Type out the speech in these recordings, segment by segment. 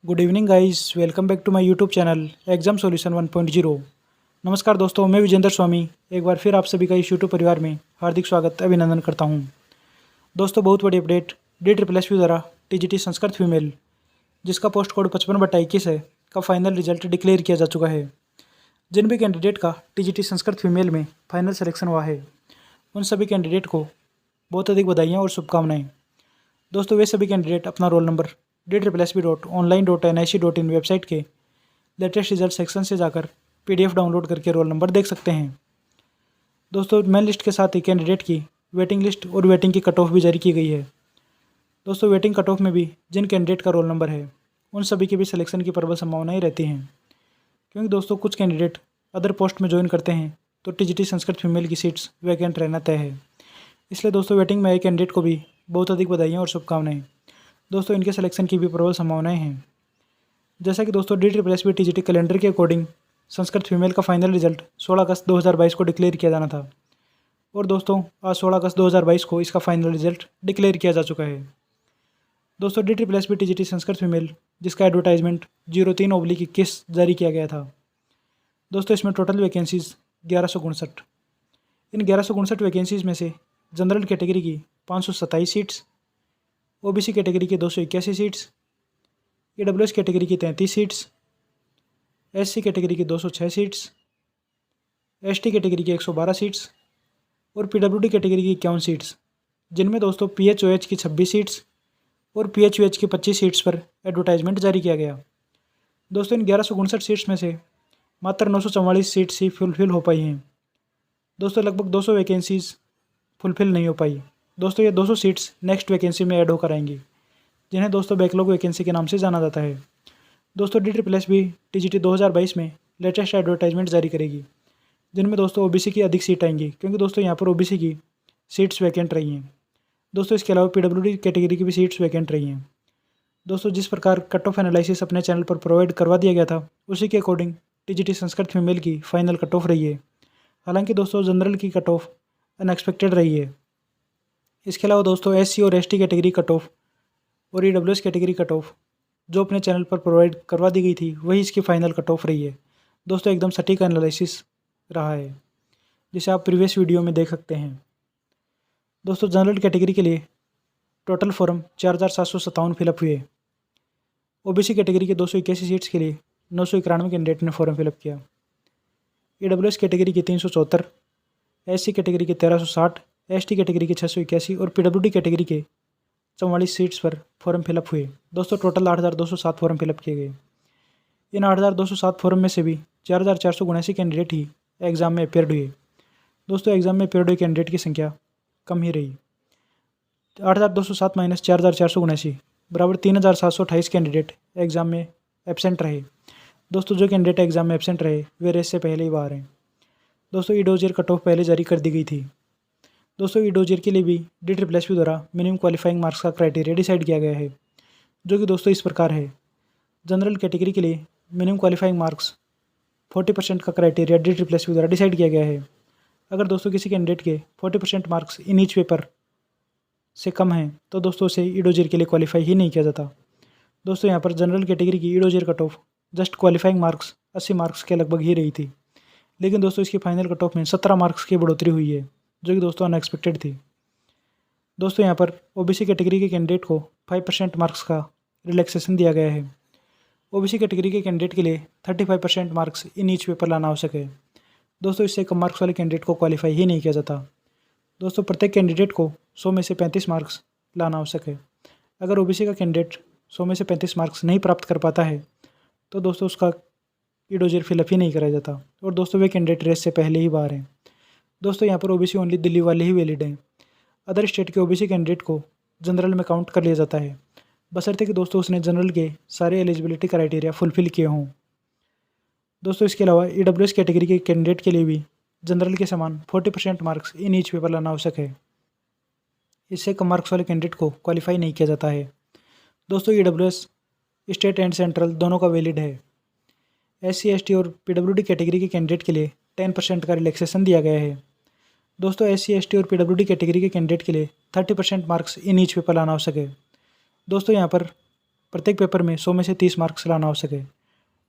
Good evening guys, welcome back to my YouTube channel exam solution 1.0। नमस्कार दोस्तों, मैं विजेंद्र स्वामी एक बार फिर आप सभी का इस यूट्यूब परिवार में हार्दिक स्वागत अभिनंदन करता हूं। दोस्तों, बहुत बड़ी अपडेट DSSP द्वारा TGT संस्कृत फीमेल, जिसका पोस्ट कोड 55/21 है, का फाइनल रिजल्ट डिक्लेयर किया जा चुका है। जिन भी कैंडिडेट का TGT संस्कृत फीमेल में फाइनल सिलेक्शन हुआ है, उन सभी कैंडिडेट को बहुत अधिक बधाइयाँ और शुभकामनाएँ। दोस्तों, वे सभी कैंडिडेट अपना रोल नंबर DSSP.online.nic.in वेबसाइट के लेटेस्ट रिजल्ट सेक्शन से जाकर PDF डाउनलोड करके रोल नंबर देख सकते हैं। दोस्तों, मेन लिस्ट के साथ ही कैंडिडेट की वेटिंग लिस्ट और वेटिंग की कट ऑफ भी जारी की गई है। दोस्तों, वेटिंग कट ऑफ में भी जिन कैंडिडेट का रोल नंबर है, उन सभी की भी सिलेक्शन की प्रबल संभावनाएं रहती हैं, क्योंकि दोस्तों कुछ कैंडिडेट अदर पोस्ट में ज्वाइन करते हैं तो TGT संस्कृत फीमेल की सीट्स वैकेंट रहना तय है। इसलिए दोस्तों, वेटिंग में आए कैंडिडेट को भी बहुत अधिक बधाइयाँ और शुभकामनाएँ। दोस्तों, इनके सिलेक्शन की भी प्रबल संभावनाएं हैं। जैसा कि दोस्तों DSSP TGT कैलेंडर के अकॉर्डिंग संस्कृत फीमेल का फाइनल रिजल्ट 16 अगस्त 2022 को डिक्लेयर किया जाना था, और दोस्तों आज 16 अगस्त 2022 को इसका फाइनल रिजल्ट डिक्लेयर किया जा चुका है। दोस्तों, DSSP TGT संस्कृत फीमेल, जिसका एडवर्टाइजमेंट 03/21 जारी किया गया था। दोस्तों, इसमें टोटल वैकेंसीज 1159। इन 1159 वैकेंसीज में से जनरल कैटेगरी की 527 सीट्स, OBC कैटेगरी की 281 सीट्स, EWS कैटेगरी की 33 सीट्स, SC कैटेगरी की 206 सीट्स, ST कैटेगरी की 112 सीट्स और PWD कैटेगरी की 51 सीट्स, जिनमें दोस्तों PHOH की 26 सीट्स और PHUH की 25 सीट्स पर एडवर्टाइजमेंट जारी किया गया। दोस्तों, इन 1159 सीट्स में से मात्र 944 सीट्स ही फुलफिल हो पाई हैं। दोस्तों, लगभग 200 वैकेंसीज फुलफिल नहीं हो पाई। दोस्तों, ये 200 सीट्स नेक्स्ट वैकेंसी में ऐड होकर आएंगी, जिन्हें दोस्तों बैकलॉग वैकेंसी के नाम से जाना जाता है। दोस्तों, DSSP TGT 2022 में लेटेस्ट एडवर्टाइजमेंट जारी करेगी, जिनमें दोस्तों OBC की अधिक सीट आएंगी, क्योंकि दोस्तों यहाँ पर OBC की सीट्स वैकेंट रही हैं। दोस्तों, इसके अलावा PWD कैटेगरी की भी सीट्स वैकेंट रही हैं। दोस्तों, जिस प्रकार कट ऑफ एनालिसिस अपने चैनल पर प्रोवाइड करवा दिया गया था, उसी के अकॉर्डिंग TGT संस्कृत फीमेल की फाइनल कट ऑफ रही है। हालांकि दोस्तों जनरल की कट ऑफ अनएक्सपेक्टेड रही है। इसके अलावा दोस्तों SC और ST कैटेगरी कट ऑफ और EWS कैटेगरी कट ऑफ जो अपने चैनल पर प्रोवाइड करवा दी गई थी, वही इसकी फाइनल कट ऑफ रही है। दोस्तों, एकदम सटीक एनालिसिस रहा है, जिसे आप प्रीवियस वीडियो में देख सकते हैं। दोस्तों, जनरल कैटेगरी के लिए टोटल फॉर्म 4757 फिलअप हुए। OBC कैटेगरी के 281 सीट्स के लिए 991 कैंडिडेट ने फॉर्म फिलअप किया। EWS कैटेगरी की 374, SC कैटेगरी के 1360, ST कैटेगरी के 681 और PWD कैटेगरी के 44 सीट्स पर फॉर्म फिलअप हुए। दोस्तों, टोटल 8207 फॉर्म फिलअप किए गए। इन 8207 फॉर्म में से भी 4479 कैंडिडेट ही एग्ज़ाम में अपेयर्ड हुए। दोस्तों, एग्ज़ाम में अपेयर्ड हुए कैंडिडेट की संख्या कम ही रही। 8207 माइनस 4479 बराबर 3728 कैंडिडेट एग्ज़ाम में एबसेंट रहे। दोस्तों, जो कैंडिडेट एग्ज़ाम में एबसेंट रहे, वे रेस से पहले ही बाहर हैं। दोस्तों, EDOJER कट ऑफ पहले जारी कर दी गई थी। दोस्तों, EDOJER के लिए भी DSSP द्वारा मिनिमम क्वालिफाइंग मार्क्स का क्राइटेरिया डिसाइड किया गया है, जो कि दोस्तों इस प्रकार है। जनरल कैटेगरी के लिए मिनिमम क्वालिफाइंग मार्क्स 40% का क्राइटेरिया DSSP द्वारा डिसाइड किया गया है। अगर दोस्तों किसी कैंडिडेट के 40% मार्क्स इन ईच पेपर से कम हैं, तो दोस्तों उसे EDOJER के लिए क्वालिफाई ही नहीं किया जाता। दोस्तों, यहाँ पर जनरल कैटेगरी की EDOJER cut off just qualifying marks 80 marks के लगभग ही रही थी, लेकिन दोस्तों इसकी फाइनल कट ऑफ में 17 मार्क्स की बढ़ोतरी हुई है, जो कि दोस्तों अनएक्सपेक्टेड थी। दोस्तों, यहाँ पर OBC कैटेगरी के कैंडिडेट को 5% मार्क्स का रिलैक्सेशन दिया गया है। OBC कैटेगरी के कैंडिडेट के लिए 35% मार्क्स इन ईच पेपर लाना आवश्यक है। दोस्तों, इससे कम मार्क्स वाले कैंडिडेट को क्वालिफाई ही नहीं किया जाता। दोस्तों, प्रत्येक कैंडिडेट को 100 में से 35 मार्क्स लाना आवश्यक है। अगर OBC का कैंडिडेट 100 में से 35 मार्क्स नहीं प्राप्त कर पाता है, तो दोस्तों उसका EDOJER फिलअप ही नहीं कराया जाता, और दोस्तों वे कैंडिडेट रेस से पहले ही बाहर हैं। दोस्तों, यहाँ पर OBC ओनली दिल्ली वाले ही वैलिड हैं। अदर स्टेट के OBC कैंडिडेट को जनरल में काउंट कर लिया जाता है, बशर्ते कि दोस्तों उसने जनरल के सारे एलिजिबिलिटी क्राइटेरिया फुलफिल किए हों। दोस्तों, इसके अलावा EWS कैटेगरी के कैंडिडेट के लिए भी जनरल के समान 40% मार्क्स इन ईच पेपर लाना आवश्यक है। इससे कम मार्क्स वाले कैंडिडेट को क्वालिफाई नहीं किया जाता है। दोस्तों, EWS स्टेट एंड सेंट्रल दोनों का वैलिड है। SC ST और PWD कैटेगरी के कैंडिडेट के लिए 10% का रिलैक्सेशन दिया गया है। दोस्तों, SC ST और PWD कैटेगरी के कैंडिडेट के लिए 30% मार्क्स इन ईच पेपर लाना आवश्यक है। दोस्तों, यहाँ पर प्रत्येक पेपर में 100 में से 30 मार्क्स लाना आवश्यक है।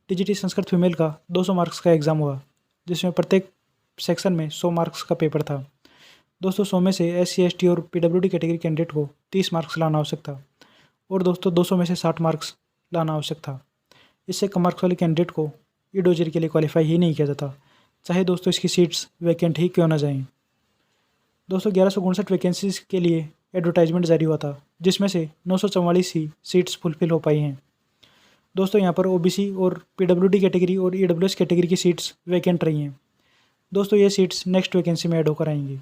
टीजीटी संस्कृत फीमेल का 200 मार्क्स का एग्ज़ाम हुआ, जिसमें प्रत्येक सेक्शन में 100 मार्क्स का पेपर था। दोस्तों 100 में से SC ST और PWD कैटेगरी कैंडिडेट को 30 मार्क्स लाना आवश्यक था और दोस्तों 200 में से 60 मार्क्स लाना आवश्यक था। इससे कम मार्क्स वाले कैंडिडेट को ईडोजर के लिए क्वालिफाई ही नहीं किया जाता, चाहे दोस्तों इसकी सीट्स वैकेंट ही क्यों ना जाएं। दोस्तों 1159 वैकेंसीज के लिए एडवर्टाइजमेंट जारी हुआ था, जिसमें से 944 ही सीट्स फुलफिल हो पाई हैं। दोस्तों यहाँ पर OBC और PWD कैटेगरी और EWS कैटेगरी की सीट्स वैकेंट रही हैं। दोस्तों ये सीट्स नेक्स्ट वैकेंसी में ऐड होकर आएंगी,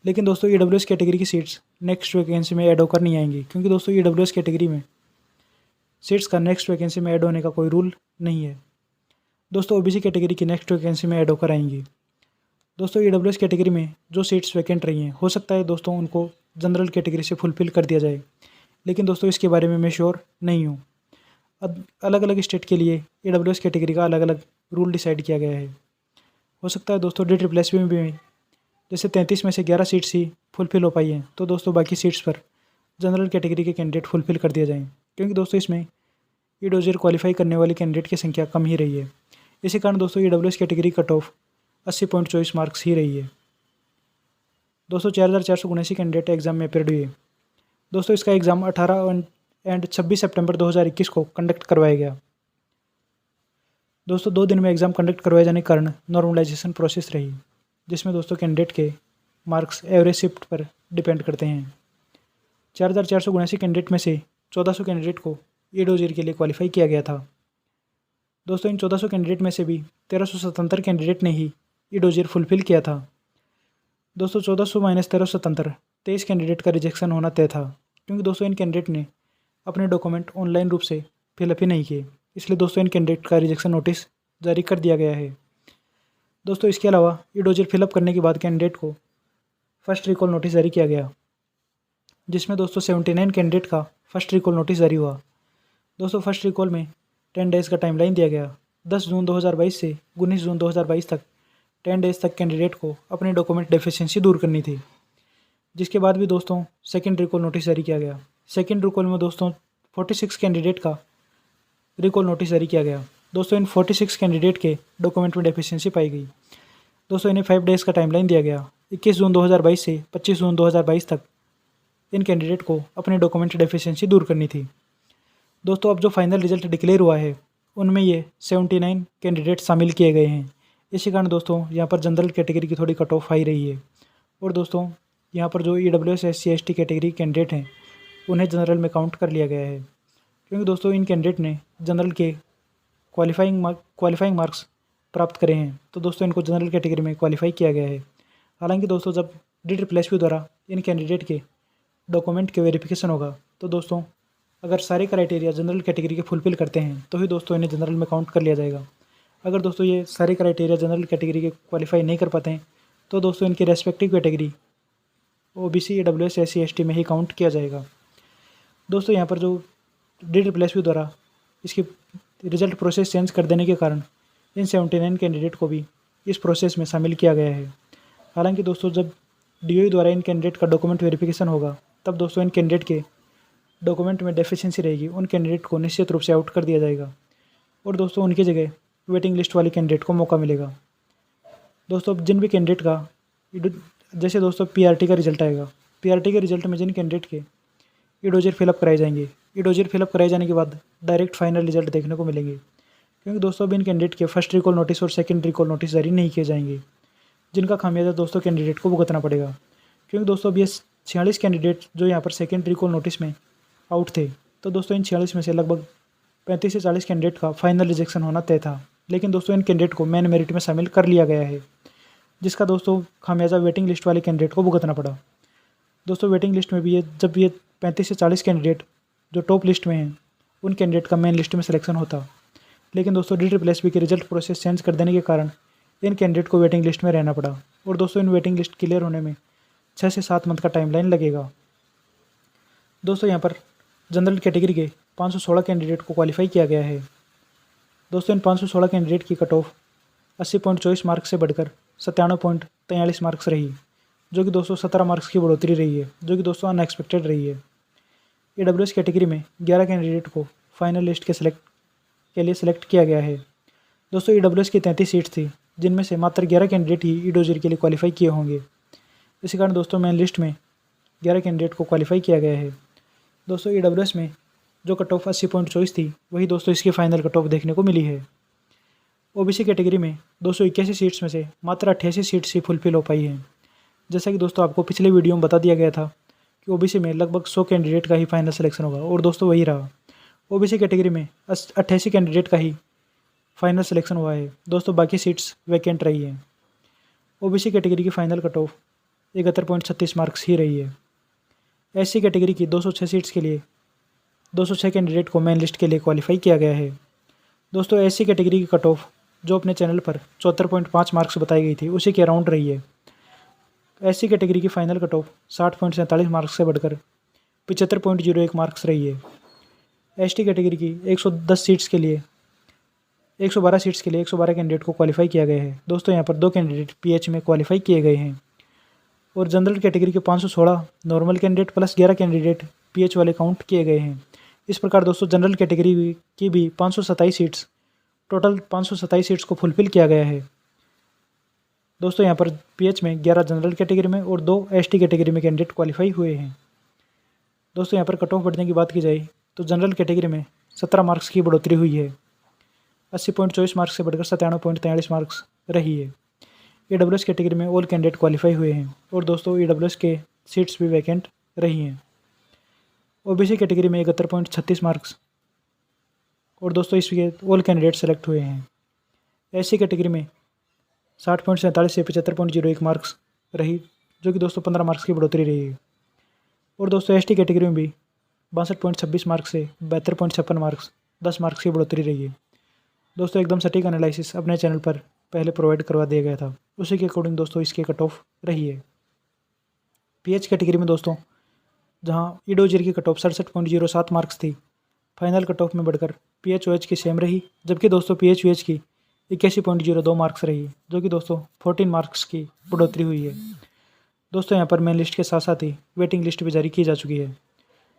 लेकिन दोस्तों EWS कैटेगरी की सीट्स नेक्स्ट वैकेंसी में ऐड होकर नहीं आएंगी, क्योंकि दोस्तों EWS कैटेगरी में सीट्स का नेक्स्ट वैकेंसी में ऐड होने का कोई रूल नहीं है। दोस्तों OBC कैटेगरी की नेक्स्ट वैकेंसी में ऐड होकर आएंगी। दोस्तों EWS कैटेगरी में जो सीट्स वैकेंट रही हैं, हो सकता है दोस्तों उनको जनरल कैटेगरी से फुलफिल कर दिया जाए, लेकिन दोस्तों इसके बारे में मैं श्योर नहीं हूँ। अलग अलग स्टेट के लिए EWS कैटेगरी का अलग अलग रूल डिसाइड किया गया है। हो सकता है दोस्तों DSSB में भी जैसे 33 में से 11 सीट्स ही फुलफिल हो पाई हैं, तो दोस्तों बाकी सीट्स पर जनरल कैटेगरी के कैंडिडेट फुलफिल कर दिया जाएँ, क्योंकि दोस्तों इसमें ईडोजर क्वालिफाई करने वाले कैंडिडेट की संख्या कम ही रही है। इसी कारण दोस्तों EWS category cut off 80.24 marks ही रही है। दोस्तों 4479 कैंडिडेट एग्जाम में अपेयर्ड हुए। दोस्तों इसका एग्ज़ाम 18 एंड 26 सितंबर 2021 को कंडक्ट करवाया गया। दोस्तों 2 दिन में एग्ज़ाम कंडक्ट करवाए जाने के कारण नॉर्मलाइजेशन प्रोसेस रही, जिसमें दोस्तों कैंडिडेट के मार्क्स एवरेज शिफ्ट पर डिपेंड करते हैं। 4479 कैंडिडेट में से 1400 कैंडिडेट को ईडोजर के लिए क्वालिफाई किया गया था। दोस्तों इन 1400 कैंडिडेट में से भी 1377 कैंडिडेट ने ही ईडोजर फुलफिल किया था। दोस्तों 1400 - 1377 23 कैंडिडेट का रिजेक्शन होना तय था, क्योंकि दोस्तों इन कैंडिडेट ने अपने डॉक्यूमेंट ऑनलाइन रूप से फिलअप ही नहीं किए, इसलिए दोस्तों इन कैंडिडेट का रिजेक्शन नोटिस जारी कर दिया गया है। दोस्तों इसके अलावा ईडोजर फिलअप करने के बाद कैंडिडेट को फर्स्ट रिकॉल नोटिस जारी किया गया, जिसमें दोस्तों 79 कैंडिडेट का फर्स्ट रिकॉल नोटिस जारी हुआ। दोस्तों फर्स्ट रिकॉल में 10 डेज़ का टाइमलाइन दिया गया। 10 जून 2022 से 19 जून 2022 तक 10 डेज़ तक कैंडिडेट को अपने डॉक्यूमेंट डेफिशिएंसी दूर करनी थी, जिसके बाद भी दोस्तों सेकंड रिकॉल नोटिस जारी किया गया। सेकंड रिकॉल में दोस्तों 46 कैंडिडेट का रिकॉल नोटिस जारी किया गया। दोस्तों इन 46 कैंडिडेट के डॉक्यूमेंट में डेफिशिएंसी पाई गई। दोस्तों इन्हें 5 डेज़ का टाइमलाइन दिया गया। 21 जून 2022 से 25 जून 2022 तक इन कैंडिडेट को अपने डॉक्यूमेंट डेफिशिएंसी दूर करनी थी। दोस्तों अब जो फाइनल रिजल्ट डिक्लेयर हुआ है, उनमें ये 79 कैंडिडेट शामिल किए गए हैं। इसी कारण दोस्तों यहाँ पर जनरल कैटेगरी की थोड़ी कट ऑफ हाई रही है, और दोस्तों यहाँ पर जो EWS SC ST category candidate हैं, उन्हें जनरल में काउंट कर लिया गया है, क्योंकि दोस्तों इन कैंडिडेट ने जनरल के क्वालिफाइंग मार्क्स प्राप्त करे हैं, तो दोस्तों इनको जनरल कैटेगरी में क्वालिफाई किया गया है। हालांकि दोस्तों जब DSSB द्वारा इन कैंडिडेट के डॉक्यूमेंट के वेरिफिकेशन होगा, तो दोस्तों अगर सारे क्राइटेरिया जनरल कैटेगरी के फुलफिल करते हैं, तो ही दोस्तों इन्हें जनरल में काउंट कर लिया जाएगा। अगर दोस्तों ये सारे क्राइटेरिया जनरल कैटेगरी के क्वालिफाई नहीं कर पाते हैं, तो दोस्तों इनकी respective category OBC EWS SC ST में ही काउंट किया जाएगा। दोस्तों यहाँ पर जो DSSB द्वारा इसकी रिजल्ट प्रोसेस चेंज कर देने के कारण इन 79 कैंडिडेट को भी इस प्रोसेस में शामिल किया गया है। हालांकि दोस्तों जब DOE द्वारा इन कैंडिडेट का डॉक्यूमेंट वेरिफिकेशन होगा, तब दोस्तों इन कैंडिडेट के डॉक्यूमेंट में डेफिशिएंसी रहेगी, उन कैंडिडेट को निश्चित रूप से आउट कर दिया जाएगा, और दोस्तों उनकी जगह वेटिंग लिस्ट वाले कैंडिडेट को मौका मिलेगा। दोस्तों जिन भी कैंडिडेट का जैसे दोस्तों PRT का रिजल्ट आएगा, PRT के रिजल्ट में जिन कैंडिडेट के ईडोजर फिलअप कराए जाएंगे, ईडोजर फिलअप कराए जाने के बाद डायरेक्ट फाइनल रिजल्ट देखने को मिलेंगे, क्योंकि दोस्तों अब इन कैंडिडेट के फर्स्ट रिकॉल नोटिस और सेकंड रिकॉल नोटिस जारी नहीं किए जाएंगे, जिनका खामियाजा दोस्तों कैंडिडेट को भुगतना पड़ेगा। क्योंकि दोस्तों अब ये 46 कैंडिडेट जो यहाँ पर सेकंड रिकॉल नोटिस में आउट थे, तो दोस्तों इन 46 में से लगभग 35 से 40 कैंडिडेट का फाइनल रिजेक्शन होना तय था, लेकिन दोस्तों इन कैंडिडेट को मेन मेरिट में शामिल कर लिया गया है, जिसका दोस्तों खामियाजा वेटिंग लिस्ट वाले कैंडिडेट को भुगतना पड़ा। दोस्तों वेटिंग लिस्ट में भी जब ये 35 से 40 कैंडिडेट जो टॉप लिस्ट में हैं, उन कैंडिडेट का मेन लिस्ट में सिलेक्शन होता, लेकिन दोस्तों DSSB के रिजल्ट प्रोसेस चेंज कर देने के कारण इन कैंडिडेट को वेटिंग लिस्ट में रहना पड़ा, और दोस्तों इन वेटिंग लिस्ट क्लियर होने में 6 से 7 मंथ का टाइमलाइन लगेगा। दोस्तों यहाँ पर जनरल कैटेगरी के 516 कैंडिडेट को क्वालिफाई किया गया है। दोस्तों इन 516 कैंडिडेट की कट ऑफ 80.24 मार्क्स से बढ़कर 97.43 मार्क्स रही, जो कि दोस्तों 17 मार्क्स की बढ़ोतरी रही है, जो कि दोस्तों अनएक्सपेक्टेड रही है। EWS कैटेगरी में 11 कैंडिडेट को फाइनल लिस्ट के लिए सिलेक्ट किया गया है। दोस्तों EWS की 33 सीट्स थी, जिनमें से मात्र 11 कैंडिडेट ही ईडोजर के लिए क्वालिफाई किए होंगे। इसी कारण दोस्तों मेन लिस्ट में 11 कैंडिडेट को क्वालिफाई किया गया है। दोस्तों EWS में जो कट ऑफ 80.24 थी, वही दोस्तों इसकी फाइनल कट ऑफ देखने को मिली है। OBC कैटेगरी में 281 सीट्स में से मात्र 88 सीट्स ही फुलफिल हो पाई हैं। जैसा कि दोस्तों आपको पिछले वीडियो में बता दिया गया था कि OBC में लगभग 100 कैंडिडेट का ही फाइनल सिलेक्शन होगा, और दोस्तों वही रहा। OBC कैटेगरी में 88 कैंडिडेट का ही फाइनल सिलेक्शन हुआ है। दोस्तों बाकी सीट्स वैकेंट रही हैं। OBC कैटेगरी की फाइनल कट ऑफ 71.36 मार्क्स ही रही है। SC कैटेगरी की 206 सीट्स के लिए 206 कैंडिडेट को मेन लिस्ट के लिए क्वालिफाई किया गया है। दोस्तों SC कैटेगरी की कट ऑफ जो अपने चैनल पर 74.5 मार्क्स बताई गई थी, उसी के अराउंड रही है। SC कैटेगरी की फाइनल कट ऑफ 60.47 मार्क्स से बढ़कर 75.01 मार्क्स रही है। ST कैटेगरी की 112 सीट्स के लिए 112 कैंडिडेट को क्वालिफाई किया गया है। दोस्तों यहाँ पर 2 कैंडिडेट PH में क्वालिफाई किए गए हैं, और जनरल कैटेगरी के 516 normal candidate plus 11 candidate PH वाले काउंट किए गए हैं। इस प्रकार दोस्तों जनरल कैटेगरी की भी 527 सीट्स, टोटल 527 सीट्स को फुलफिल किया गया है। दोस्तों यहाँ पर PH में 11 जनरल कैटेगरी में और 2 ST कैटेगरी में कैंडिडेट क्वालिफाई हुए हैं। दोस्तों यहाँ पर कट ऑफ बढ़ने की बात की जाए तो जनरल कैटेगरी में 17 मार्क्स की बढ़ोतरी हुई है। 80.24 मार्क्स से बढ़कर 97.43 मार्क्स रही है। EWS कैटेगरी में ऑल कैंडिडेट क्वालिफाई हुए हैं, और दोस्तों EWS के सीट्स भी वैकेंट रही हैं। OBC कैटेगरी में 71.36 मार्क्स, और दोस्तों इसके ऑल कैंडिडेट सेलेक्ट हुए हैं। SC कैटेगरी में 60.47 से 75.01 मार्क्स रही, जो कि दोस्तों 15 मार्क्स की बढ़ोतरी रही है। और दोस्तों ST कैटेगरी में भी 62.26 मार्क्स से 72.56 मार्क्स 10 मार्क्स की बढ़ोतरी रही है। दोस्तों एकदम सटीक एनालिसिस अपने चैनल पर पहले प्रोवाइड करवा दिया गया था, उसी के अकॉर्डिंग दोस्तों इसकी कट ऑफ रही है। PH कैटेगरी में दोस्तों जहां ईडोजर की कट ऑफ 67.07 मार्क्स थी, फाइनल कट ऑफ में बढ़कर PH-OH की सेम रही, जबकि दोस्तों PH-VH की 81.02 मार्क्स रही, जो कि दोस्तों 14 मार्क्स की बढ़ोतरी हुई है। दोस्तों यहाँ पर मेन लिस्ट के साथ साथ ही वेटिंग लिस्ट भी जारी की जा चुकी है।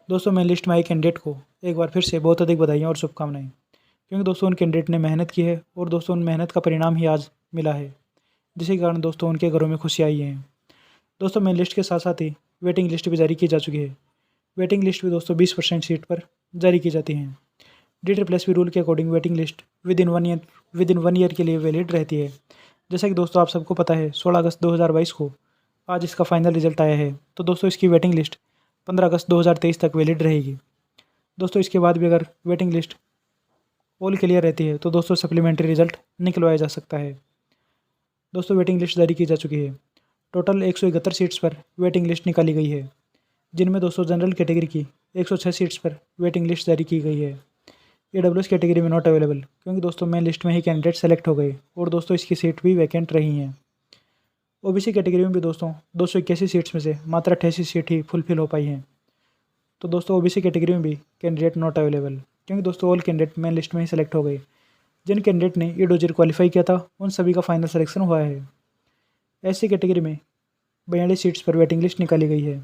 दोस्तों मेन लिस्ट में आए कैंडिडेट को एक बार फिर से बहुत अधिक बधाइयाँ और शुभकामनाएं, क्योंकि दोस्तों उन कैंडिडेट ने मेहनत की है, और दोस्तों उन मेहनत का परिणाम ही आज मिला है, जिसके कारण दोस्तों उनके घरों में खुशी आई है। दोस्तों मेन लिस्ट के साथ साथ ही वेटिंग लिस्ट भी जारी की जा चुकी है। वेटिंग लिस्ट भी दोस्तों 20% सीट पर जारी की जाती हैं। DSSS रूल के according waiting list with in one year के लिए वैलिड रहती है। जैसा कि दोस्तों आप सबको पता है 16 अगस्त 2022 को आज इसका फाइनल रिजल्ट आया है, तो दोस्तों इसकी वेटिंग लिस्ट 15 अगस्त 2023 तक वैलिड रहेगी। दोस्तों इसके बाद भी अगर वेटिंग लिस्ट ऑल क्लियर रहती है तो दोस्तों सप्लीमेंट्री रिजल्ट निकलवाया जा सकता है। दोस्तों वेटिंग लिस्ट जारी की जा चुकी है। टोटल 171 सीट्स पर वेटिंग लिस्ट निकाली गई है, जिनमें दोस्तों जनरल कैटेगरी की 106 सीट्स पर वेटिंग लिस्ट जारी की गई है। EWS कैटेगरी में नॉट अवेलेबल, क्योंकि दोस्तों मेन लिस्ट में ही कैंडिडेट सेलेक्ट हो गए, और दोस्तों इसकी सीट भी वैकेंट रही हैं। OBC कैटेगरी में भी दोस्तों 281 सीट्स में से मात्र 88 सीट ही फुलफिल हो पाई हैं। तो दोस्तों OBC कैटेगरी में भी कैंडिडेट नॉट अवेलेबल, क्योंकि दोस्तों ऑल कैंडिडेट मेन लिस्ट में ही सेलेक्ट हो गए। जिन कैंडिडेट ने ईडोजर क्वालिफाई किया था उन सभी का फाइनल सिलेक्शन हुआ है। SC कैटेगरी में 42 सीट्स पर वेटिंग लिस्ट निकाली गई है,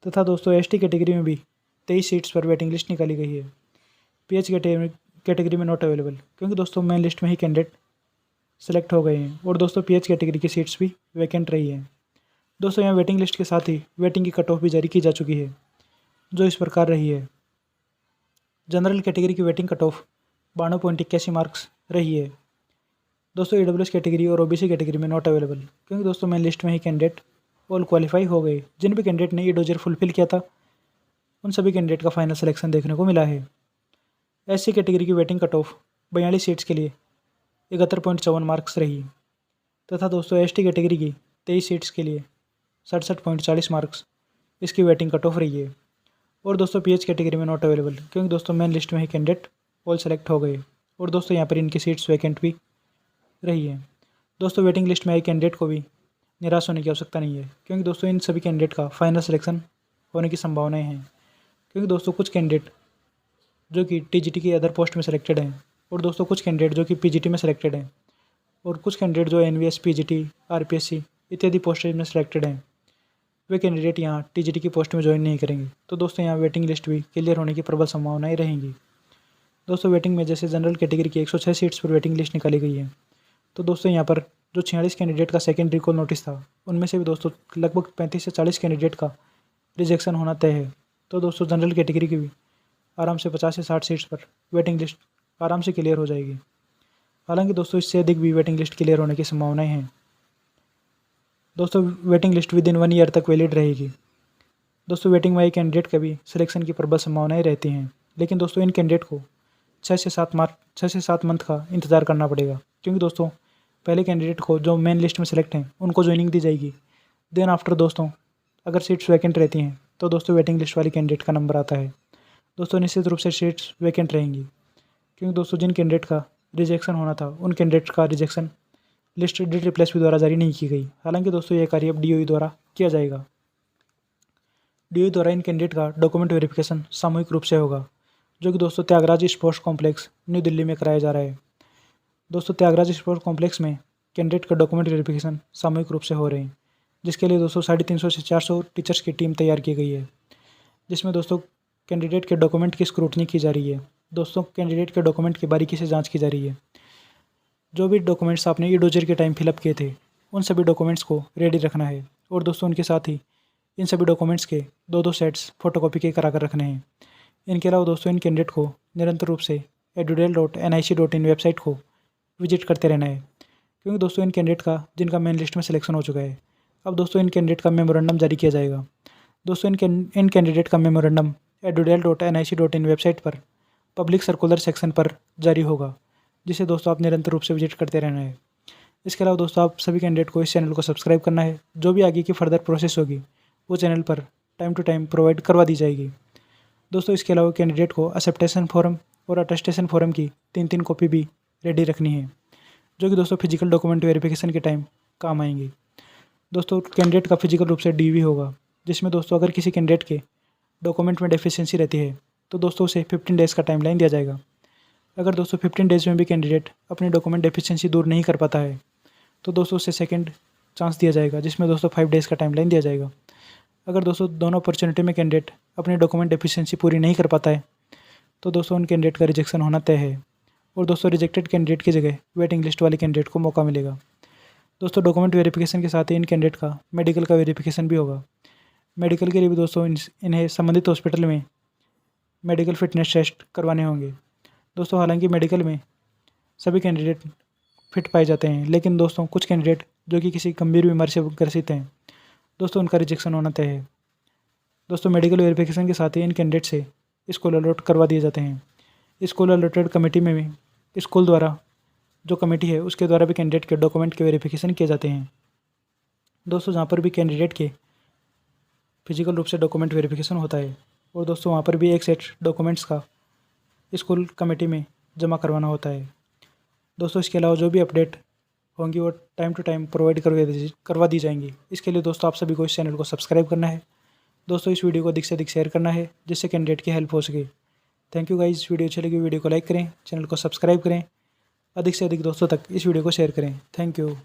तथा दोस्तों ST कैटेगरी में भी 23 सीट्स पर वेटिंग लिस्ट निकाली गई है। PH कैटेगरी में नॉट अवेलेबल, क्योंकि दोस्तों मेन लिस्ट में ही कैंडिडेट सेलेक्ट हो गए हैं, और दोस्तों PH कैटेगरी की सीट्स भी वैकेंट रही हैं। दोस्तों यहाँ वेटिंग लिस्ट के साथ ही वेटिंग की कट ऑफ भी जारी की जा चुकी है, जो इस प्रकार रही है। जनरल कैटेगरी की वेटिंग कट ऑफ 92.81 मार्क्स रही है। दोस्तों EWS कैटेगरी और OBC कैटेगरी में नॉट अवेलेबल, क्योंकि दोस्तों मेन लिस्ट में ही कैंडिडेट ऑल क्वालिफाई हो गए। जिन भी कैंडिडेट ने ईडोजर फुलफिल किया था उन सभी कैंडिडेट का फाइनल सिलेक्शन देखने को मिला है। SC कैटेगरी की वेटिंग कट ऑफ 42 सीट्स के लिए 71.54 मार्क्स रही, तथा दोस्तों ST कैटेगरी की 23 सीट्स के लिए 67.40 मार्क्स इसकी वेटिंग कट ऑफ रही है। और दोस्तों PH कैटेगरी में नॉट अवेलेबल, क्योंकि दोस्तों मेन लिस्ट में ही कैंडिडेट ऑल सेलेक्ट हो गए, और दोस्तों यहाँ पर इनकी सीट्स वैकेंट भी रही है। दोस्तों वेटिंग लिस्ट में आए कैंडिडेट को भी निराश होने की आवश्यकता नहीं है, क्योंकि दोस्तों इन सभी कैंडिडेट का फाइनल सिलेक्शन होने की संभावनाएं हैं। क्योंकि दोस्तों कुछ कैंडिडेट जो कि TGT की अदर पोस्ट में सिलेक्टेड हैं, और दोस्तों कुछ कैंडिडेट जो कि PGT में सिलेक्टेड हैं, और कुछ कैंडिडेट जो NVS, PGT, RPSC इत्यादि पोस्टेज में सिलेक्टेड हैं, वे कैंडिडेट यहाँ TGT की पोस्ट में ज्वाइन नहीं करेंगे। तो दोस्तों यहाँ वेटिंग लिस्ट भी क्लियर होने की प्रबल संभावनाएं रहेंगी। दोस्तों वेटिंग में जैसे जनरल कैटेगरी की 106 सीट्स पर वेटिंग लिस्ट निकाली गई है। तो दोस्तों यहाँ पर जो 46 कैंडिडेट का सेकेंड रिकॉल नोटिस था, उनमें से भी दोस्तों लगभग 35 से 40 कैंडिडेट का रिजेक्शन होना तय है। तो दोस्तों जनरल कैटेगरी की भी आराम से 50 से 60 सीट्स पर वेटिंग लिस्ट आराम से क्लियर हो जाएगी। हालांकि दोस्तों इससे अधिक भी वेटिंग लिस्ट क्लियर होने की संभावनाएं हैं। दोस्तों waiting list with in 1 year तक वैलिड रहेगी। दोस्तों वेटिंग में एक कैंडिडेट का भी सिलेक्शन की प्रबल संभावनाएं रहती हैं, लेकिन दोस्तों इन कैंडिडेट को 6 से 7 मंथ का इंतज़ार करना पड़ेगा, क्योंकि दोस्तों पहले कैंडिडेट को जो मेन लिस्ट में सेलेक्ट हैं उनको ज्वाइनिंग दी जाएगी। देन आफ्टर दोस्तों अगर सीट्स वैकेंट रहती हैं तो दोस्तों वेटिंग लिस्ट वाली कैंडिडेट का नंबर आता है। दोस्तों निश्चित रूप से सीट्स वैकेंट रहेंगी, क्योंकि दोस्तों जिन कैंडिडेट का रिजेक्शन होना था उन कैंडिडेट का रिजेक्शन लिस्ट DRRPP द्वारा जारी नहीं की गई। हालांकि दोस्तों यह कार्य अब DOE द्वारा किया जाएगा। DOE द्वारा इन कैंडिडेट का डॉक्यूमेंट वेरिफिकेशन सामूहिक रूप से होगा, जो कि दोस्तों Tyagaraj sports complex new Delhi में कराया जा रहा है। दोस्तों त्यागराज स्पोर्ट्स कॉम्प्लेक्स में कैंडिडेट का डॉक्यूमेंट वेरिफिकेशन सामूहिक रूप से हो रहे हैं, जिसके लिए दोस्तों 350 से 400 टीचर्स की टीम तैयार की गई है, जिसमें दोस्तों कैंडिडेट के डॉक्यूमेंट की स्क्रूटनी की जा रही है। दोस्तों कैंडिडेट के डॉक्यूमेंट की बारीकी से जांच की जा रही है। जो भी डॉक्यूमेंट्स आपने ई-डोजर के टाइम फिलअप किए थे उन सभी डॉक्यूमेंट्स को रेडी रखना है, और दोस्तों उनके साथ ही इन सभी डॉक्यूमेंट्स के 2-2 सेट्स फोटोकॉपी के करा कर रखने हैं। इनके अलावा दोस्तों इन कैंडिडेट को निरंतर रूप से edudel.nic.in वेबसाइट को विजिट करते रहना है, क्योंकि दोस्तों इन कैंडिडेट का जिनका मेन लिस्ट में सिलेक्शन हो चुका है, अब दोस्तों इन कैंडिडेट का मेमोरेंडम जारी किया जाएगा। दोस्तों इन कैंडिडेट का मेमोरेंडम edudel.nic.in वेबसाइट पर पब्लिक सर्कुलर सेक्शन पर जारी होगा, जिसे दोस्तों आप निरंतर रूप से विजिट करते रहना है। इसके अलावा दोस्तों आप सभी कैंडिडेट को इस चैनल को सब्सक्राइब करना है। जो भी आगे की फर्दर प्रोसेस होगी वो चैनल पर टाइम टू टाइम प्रोवाइड करवा दी जाएगी। दोस्तों इसके अलावा कैंडिडेट को एक्सेप्टेशन फॉर्म और अटेस्टेशन फॉर्म की 3-3 कॉपी भी रेडी रखनी है, जो कि दोस्तों फिजिकल डॉक्यूमेंट वेरिफिकेशन के टाइम काम आएंगी। दोस्तों कैंडिडेट का फिजिकल रूप से DV होगा, जिसमें दोस्तों अगर किसी कैंडिडेट के डॉक्यूमेंट में डेफिशिएंसी रहती है तो दोस्तों उसे 15 डेज़ का टाइमलाइन दिया जाएगा। अगर दोस्तों 15 डेज़ में भी कैंडिडेट अपनी डॉक्यूमेंट डेफिशिएंसी दूर नहीं कर पाता है तो दोस्तों उसे सेकंड चांस दिया जाएगा, जिसमें दोस्तों 5 डेज़ का टाइमलाइन दिया जाएगा। अगर दोस्तों दोनों अपॉर्चुनिटी में कैंडिडेट अपनी डॉक्यूमेंट डेफिशिएंसी पूरी नहीं कर पाता है तो दोस्तों उन कैंडिडेट का रिजेक्शन होना तय है, और दोस्तों रिजेक्टेड कैंडिडेट की जगह वेटिंग लिस्ट वाले कैंडिडेट को मौका मिलेगा। दोस्तों डॉक्यूमेंट वेरिफिकेशन के साथ ही इन कैंडिडेट का मेडिकल का वेरिफिकेशन भी होगा। मेडिकल के लिए भी दोस्तों इन्हें संबंधित हॉस्पिटल में मेडिकल फिटनेस टेस्ट करवाने होंगे। दोस्तों हालांकि मेडिकल में सभी कैंडिडेट फिट पाए जाते हैं, लेकिन दोस्तों कुछ कैंडिडेट जो कि किसी गंभीर बीमारी से ग्रसित हैं दोस्तों उनका रिजेक्शन होना तय है। दोस्तों मेडिकल वेरिफिकेशन के साथ ही इन कैंडिडेट से स्कूल अलॉट करवा दिए जाते हैं। स्कूल अलॉटेड कमेटी में भी स्कूल द्वारा जो कमेटी है उसके द्वारा भी कैंडिडेट के डॉक्यूमेंट के वेरिफिकेशन किए जाते हैं। दोस्तों जहाँ पर भी कैंडिडेट के फिजिकल रूप से डॉक्यूमेंट वेरिफिकेशन होता है, और दोस्तों वहाँ पर भी एक सेट डॉक्यूमेंट्स का स्कूल कमेटी में जमा करवाना होता है। दोस्तों इसके अलावा जो भी अपडेट होंगी वो टाइम टू टाइम प्रोवाइड करवा दी जाएंगी। इसके लिए दोस्तों आप सभी को इस चैनल को सब्सक्राइब करना है। दोस्तों इस वीडियो को अधिक से अधिक शेयर करना है, जिससे कैंडिडेट की हेल्प हो सके। Thank you guys. वीडियो अच्छी लगी वीडियो को लाइक करें, चैनल को सब्सक्राइब करें, अधिक से अधिक दोस्तों तक इस वीडियो को शेयर करें। Thank you.